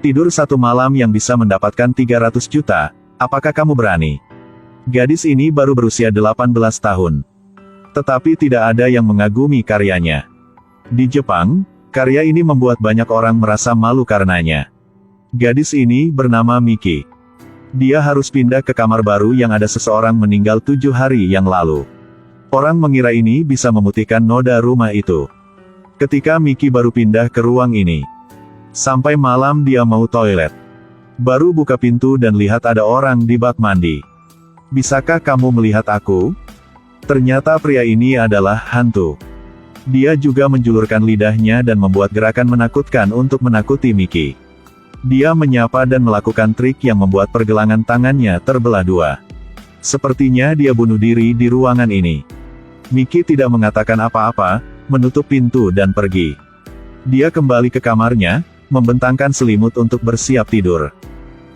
Tidur satu malam yang bisa mendapatkan 300 juta, apakah kamu berani? Gadis ini baru berusia 18 tahun. Tetapi tidak ada yang mengagumi karyanya. Di Jepang, karya ini membuat banyak orang merasa malu karenanya. Gadis ini bernama Miki. Dia harus pindah ke kamar baru yang ada seseorang meninggal 7 hari yang lalu. Orang mengira ini bisa memutihkan noda rumah itu. Ketika Miki baru pindah ke ruang ini. Sampai malam dia mau toilet. Baru buka pintu dan lihat ada orang di bak mandi. Bisakah kamu melihat aku? Ternyata pria ini adalah hantu. Dia juga menjulurkan lidahnya dan membuat gerakan menakutkan untuk menakuti Miki. Dia menyapa dan melakukan trik yang membuat pergelangan tangannya terbelah dua. Sepertinya dia bunuh diri di ruangan ini. Miki tidak mengatakan apa-apa, menutup pintu dan pergi. Dia kembali ke kamarnya, membentangkan selimut untuk bersiap tidur.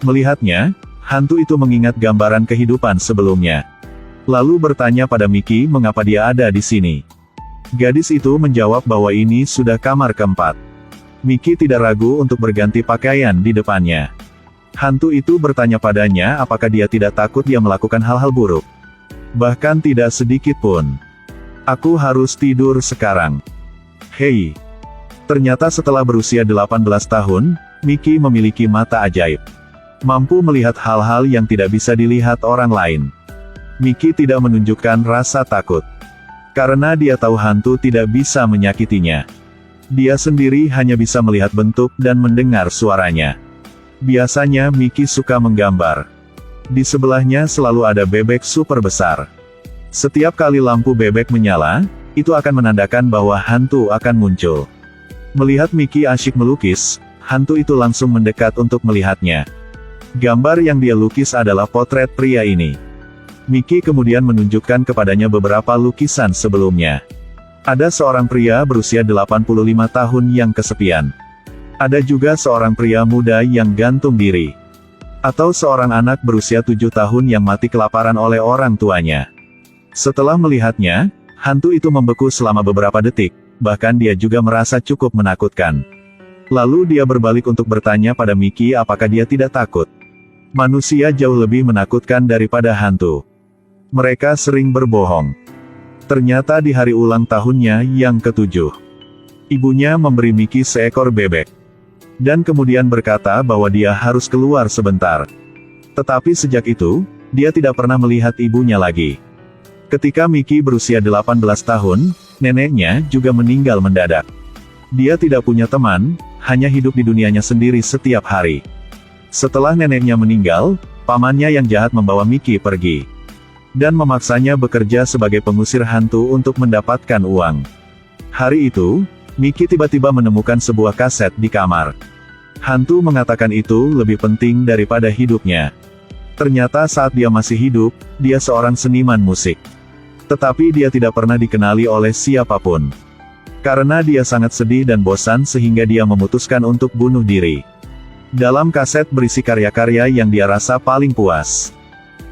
Melihatnya, hantu itu mengingat gambaran kehidupan sebelumnya. Lalu bertanya pada Miki mengapa dia ada di sini. Gadis itu menjawab bahwa ini sudah kamar keempat. Miki tidak ragu untuk berganti pakaian di depannya. Hantu itu bertanya padanya apakah dia tidak takut dia melakukan hal-hal buruk. Bahkan tidak sedikit pun. Aku harus tidur sekarang. Hei. Ternyata setelah berusia 18 tahun, Miki memiliki mata ajaib. Mampu melihat hal-hal yang tidak bisa dilihat orang lain. Miki tidak menunjukkan rasa takut. Karena dia tahu hantu tidak bisa menyakitinya. Dia sendiri hanya bisa melihat bentuk dan mendengar suaranya. Biasanya Miki suka menggambar. Di sebelahnya selalu ada bebek super besar. Setiap kali lampu bebek menyala, itu akan menandakan bahwa hantu akan muncul. Melihat Miki asyik melukis, hantu itu langsung mendekat untuk melihatnya. Gambar yang dia lukis adalah potret pria ini. Miki kemudian menunjukkan kepadanya beberapa lukisan sebelumnya. Ada seorang pria berusia 85 tahun yang kesepian. Ada juga seorang pria muda yang gantung diri. Atau seorang anak berusia 7 tahun yang mati kelaparan oleh orang tuanya. Setelah melihatnya, hantu itu membeku selama beberapa detik, bahkan dia juga merasa cukup menakutkan. Lalu dia berbalik untuk bertanya pada Miki apakah dia tidak takut. Manusia jauh lebih menakutkan daripada hantu. Mereka sering berbohong. Ternyata di hari ulang tahunnya yang ke-7, ibunya memberi Miki seekor bebek. Dan kemudian berkata bahwa dia harus keluar sebentar. Tetapi sejak itu, dia tidak pernah melihat ibunya lagi. Ketika Miki berusia 18 tahun, neneknya juga meninggal mendadak. Dia tidak punya teman, hanya hidup di dunianya sendiri setiap hari. Setelah neneknya meninggal, pamannya yang jahat membawa Miki pergi. Dan memaksanya bekerja sebagai pengusir hantu untuk mendapatkan uang. Hari itu, Miki tiba-tiba menemukan sebuah kaset di kamar. Hantu mengatakan itu lebih penting daripada hidupnya. Ternyata saat dia masih hidup, dia seorang seniman musik. Tetapi dia tidak pernah dikenali oleh siapapun. Karena dia sangat sedih dan bosan sehingga dia memutuskan untuk bunuh diri. Dalam kaset berisi karya-karya yang dia rasa paling puas.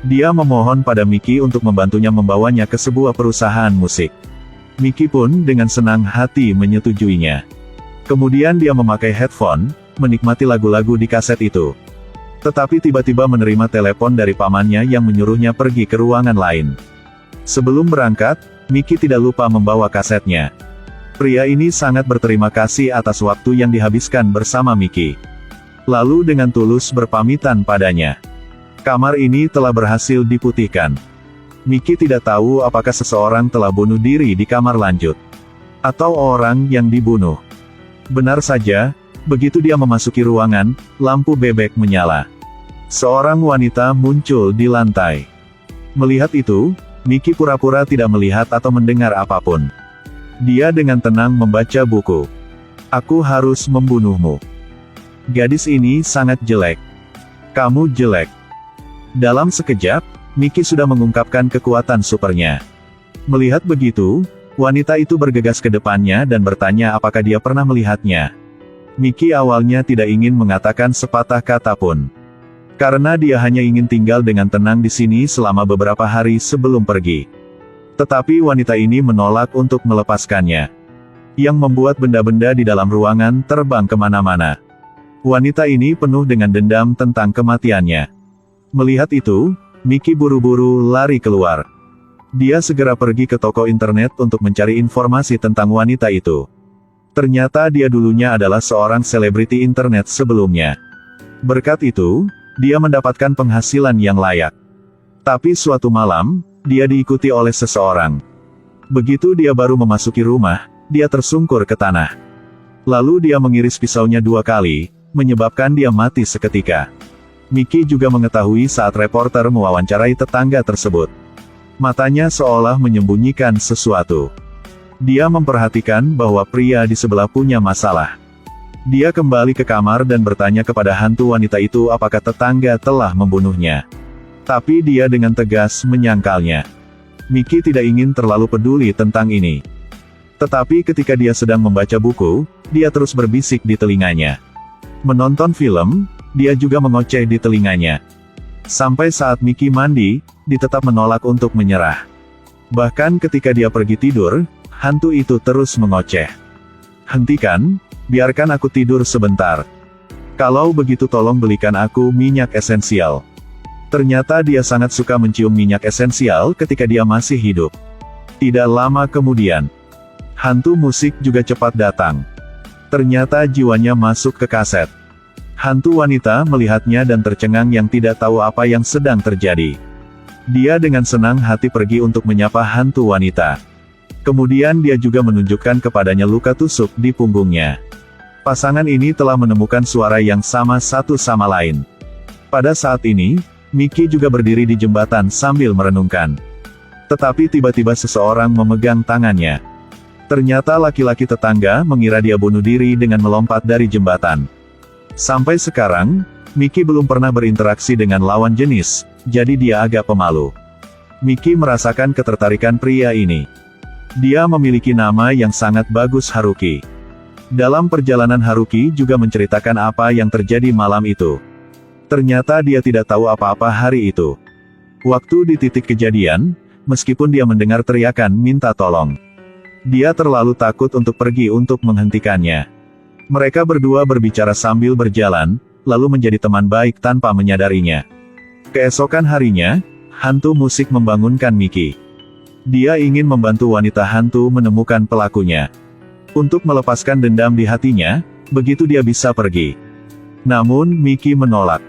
Dia memohon pada Miki untuk membantunya membawanya ke sebuah perusahaan musik. Miki pun dengan senang hati menyetujuinya. Kemudian dia memakai headphone, menikmati lagu-lagu di kaset itu. Tetapi tiba-tiba menerima telepon dari pamannya yang menyuruhnya pergi ke ruangan lain. Sebelum berangkat, Miki tidak lupa membawa kasetnya. Pria ini sangat berterima kasih atas waktu yang dihabiskan bersama Miki. Lalu dengan tulus berpamitan padanya. Kamar ini telah berhasil diputihkan. Miki tidak tahu apakah seseorang telah bunuh diri di kamar lanjut. Atau orang yang dibunuh. Benar saja, begitu dia memasuki ruangan, lampu bebek menyala. Seorang wanita muncul di lantai. Melihat itu, Miki pura-pura tidak melihat atau mendengar apapun. Dia dengan tenang membaca buku. Aku harus membunuhmu. Gadis ini sangat jelek. Kamu jelek. Dalam sekejap, Miki sudah mengungkapkan kekuatan supernya. Melihat begitu, wanita itu bergegas ke depannya dan bertanya apakah dia pernah melihatnya. Miki awalnya tidak ingin mengatakan sepatah kata pun. Karena dia hanya ingin tinggal dengan tenang di sini selama beberapa hari sebelum pergi. Tetapi wanita ini menolak untuk melepaskannya. Yang membuat benda-benda di dalam ruangan terbang kemana-mana. Wanita ini penuh dengan dendam tentang kematiannya. Melihat itu, Miki buru-buru lari keluar. Dia segera pergi ke toko internet untuk mencari informasi tentang wanita itu. Ternyata dia dulunya adalah seorang selebriti internet sebelumnya. Berkat itu, dia mendapatkan penghasilan yang layak. Tapi suatu malam, dia diikuti oleh seseorang. Begitu dia baru memasuki rumah, dia tersungkur ke tanah. Lalu dia mengiris pisaunya 2 kali, menyebabkan dia mati seketika. Miki juga mengetahui saat reporter mewawancarai tetangga tersebut. Matanya seolah menyembunyikan sesuatu. Dia memperhatikan bahwa pria di sebelah punya masalah. Dia kembali ke kamar dan bertanya kepada hantu wanita itu apakah tetangga telah membunuhnya. Tapi dia dengan tegas menyangkalnya. Miki tidak ingin terlalu peduli tentang ini. Tetapi ketika dia sedang membaca buku, dia terus berbisik di telinganya. Menonton film, dia juga mengoceh di telinganya. Sampai saat Miki mandi, dia tetap menolak untuk menyerah. Bahkan ketika dia pergi tidur, hantu itu terus mengoceh. "Hentikan, biarkan aku tidur sebentar. Kalau begitu tolong belikan aku minyak esensial." Ternyata dia sangat suka mencium minyak esensial ketika dia masih hidup. Tidak lama kemudian, hantu musik juga cepat datang. Ternyata jiwanya masuk ke kaset. Hantu wanita melihatnya dan tercengang yang tidak tahu apa yang sedang terjadi. Dia dengan senang hati pergi untuk menyapa hantu wanita. Kemudian dia juga menunjukkan kepadanya luka tusuk di punggungnya. Pasangan ini telah menemukan suara yang sama satu sama lain. Pada saat ini, Miki juga berdiri di jembatan sambil merenungkan. Tetapi tiba-tiba seseorang memegang tangannya. Ternyata laki-laki tetangga mengira dia bunuh diri dengan melompat dari jembatan. Sampai sekarang, Miki belum pernah berinteraksi dengan lawan jenis, jadi dia agak pemalu. Miki merasakan ketertarikan pria ini. Dia memiliki nama yang sangat bagus, Haruki. Dalam perjalanan Haruki juga menceritakan apa yang terjadi malam itu. Ternyata dia tidak tahu apa-apa hari itu. Waktu di titik kejadian, meskipun dia mendengar teriakan minta tolong, dia terlalu takut untuk pergi untuk menghentikannya. Mereka berdua berbicara sambil berjalan, lalu menjadi teman baik tanpa menyadarinya. Keesokan harinya, hantu musik membangunkan Miki. Dia ingin membantu wanita hantu menemukan pelakunya. Untuk melepaskan dendam di hatinya, begitu dia bisa pergi. Namun Miki menolak.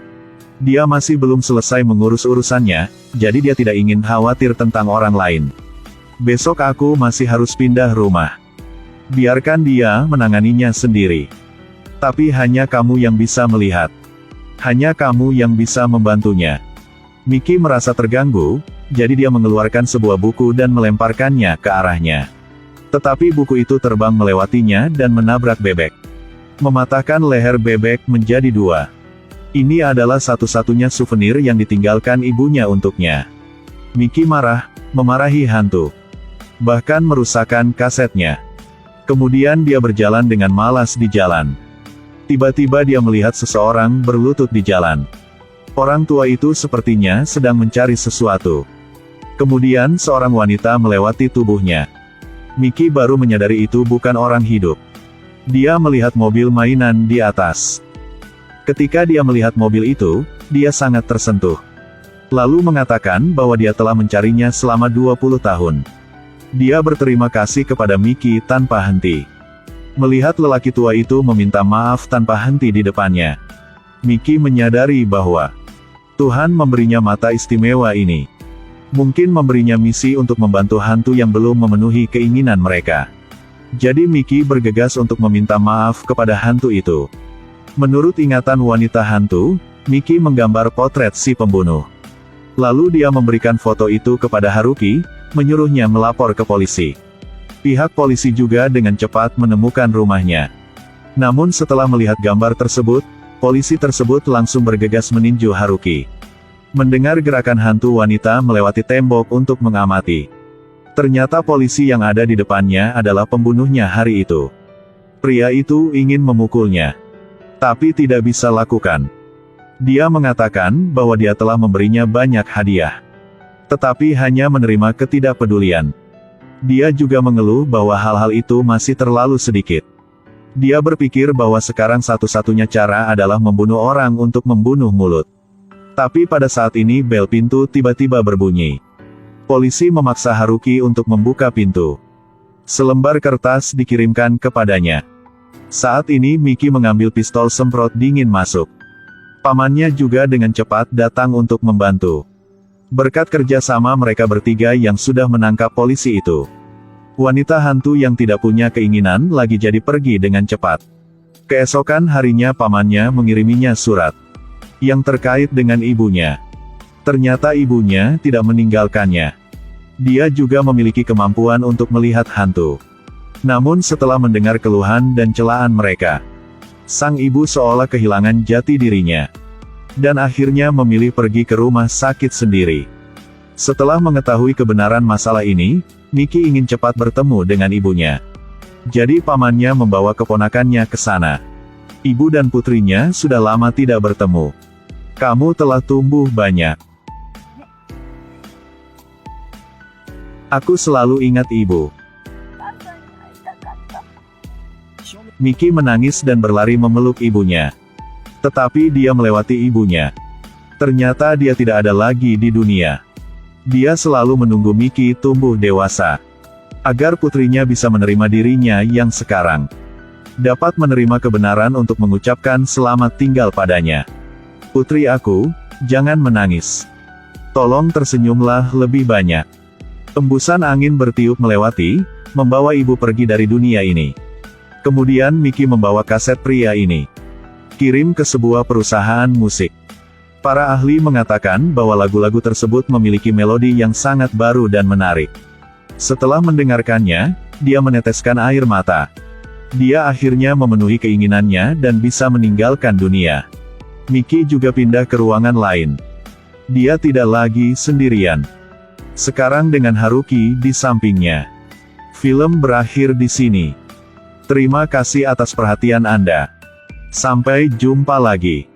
Dia masih belum selesai mengurus urusannya, jadi dia tidak ingin khawatir tentang orang lain. "Besok aku masih harus pindah rumah. Biarkan dia menanganinya sendiri. Tapi hanya kamu yang bisa melihat. Hanya kamu yang bisa membantunya." Miki merasa terganggu, jadi dia mengeluarkan sebuah buku dan melemparkannya ke arahnya. Tetapi buku itu terbang melewatinya dan menabrak bebek. Mematahkan leher bebek menjadi 2. Ini adalah satu-satunya souvenir yang ditinggalkan ibunya untuknya. Miki marah, memarahi hantu. Bahkan merusakkan kasetnya. Kemudian dia berjalan dengan malas di jalan. Tiba-tiba dia melihat seseorang berlutut di jalan. Orang tua itu sepertinya sedang mencari sesuatu. Kemudian seorang wanita melewati tubuhnya. Miki baru menyadari itu bukan orang hidup. Dia melihat mobil mainan di atas. Ketika dia melihat mobil itu, dia sangat tersentuh. Lalu mengatakan bahwa dia telah mencarinya selama 20 tahun. Dia berterima kasih kepada Miki tanpa henti. Melihat lelaki tua itu meminta maaf tanpa henti di depannya, Miki menyadari bahwa Tuhan memberinya mata istimewa ini. Mungkin memberinya misi untuk membantu hantu yang belum memenuhi keinginan mereka. Jadi Miki bergegas untuk meminta maaf kepada hantu itu. Menurut ingatan wanita hantu, Miki menggambar potret si pembunuh. Lalu dia memberikan foto itu kepada Haruki, menyuruhnya melapor ke polisi. Pihak polisi juga dengan cepat menemukan rumahnya. Namun setelah melihat gambar tersebut, polisi tersebut langsung bergegas meninju Haruki. Mendengar gerakan hantu wanita melewati tembok untuk mengamati. Ternyata polisi yang ada di depannya adalah pembunuhnya hari itu. Pria itu ingin memukulnya, tapi tidak bisa lakukan. Dia mengatakan bahwa dia telah memberinya banyak hadiah, tetapi hanya menerima ketidakpedulian. Dia juga mengeluh bahwa hal-hal itu masih terlalu sedikit. Dia berpikir bahwa sekarang satu-satunya cara adalah membunuh orang untuk membunuh mulut. Tapi pada saat ini bel pintu tiba-tiba berbunyi. Polisi memaksa Haruki untuk membuka pintu. Selembar kertas dikirimkan kepadanya. Saat ini Miki mengambil pistol semprot dingin masuk. Pamannya juga dengan cepat datang untuk membantu. Berkat kerjasama mereka bertiga yang sudah menangkap polisi itu, wanita hantu yang tidak punya keinginan lagi jadi pergi dengan cepat. Keesokan harinya pamannya mengiriminya surat yang terkait dengan ibunya. Ternyata ibunya tidak meninggalkannya. Dia juga memiliki kemampuan untuk melihat hantu. Namun setelah mendengar keluhan dan celaan mereka, sang ibu seolah kehilangan jati dirinya. Dan akhirnya memilih pergi ke rumah sakit sendiri. Setelah mengetahui kebenaran masalah ini, Miki ingin cepat bertemu dengan ibunya. Jadi pamannya membawa keponakannya ke sana. Ibu dan putrinya sudah lama tidak bertemu. Kamu telah tumbuh banyak. Aku selalu ingat ibu. Miki menangis dan berlari memeluk ibunya. Tetapi dia melewati ibunya. Ternyata dia tidak ada lagi di dunia. Dia selalu menunggu Miki tumbuh dewasa, agar putrinya bisa menerima dirinya yang sekarang. Dapat menerima kebenaran untuk mengucapkan selamat tinggal padanya. Putri aku, jangan menangis. Tolong tersenyumlah lebih banyak. Embusan angin bertiup melewati, membawa ibu pergi dari dunia ini. Kemudian Miki membawa kaset pria ini. Kirim ke sebuah perusahaan musik. Para ahli mengatakan bahwa lagu-lagu tersebut memiliki melodi yang sangat baru dan menarik. Setelah mendengarkannya, dia meneteskan air mata. Dia akhirnya memenuhi keinginannya dan bisa meninggalkan dunia. Miki juga pindah ke ruangan lain. Dia tidak lagi sendirian. Sekarang dengan Haruki di sampingnya. Film berakhir di sini. Terima kasih atas perhatian Anda. Sampai jumpa lagi.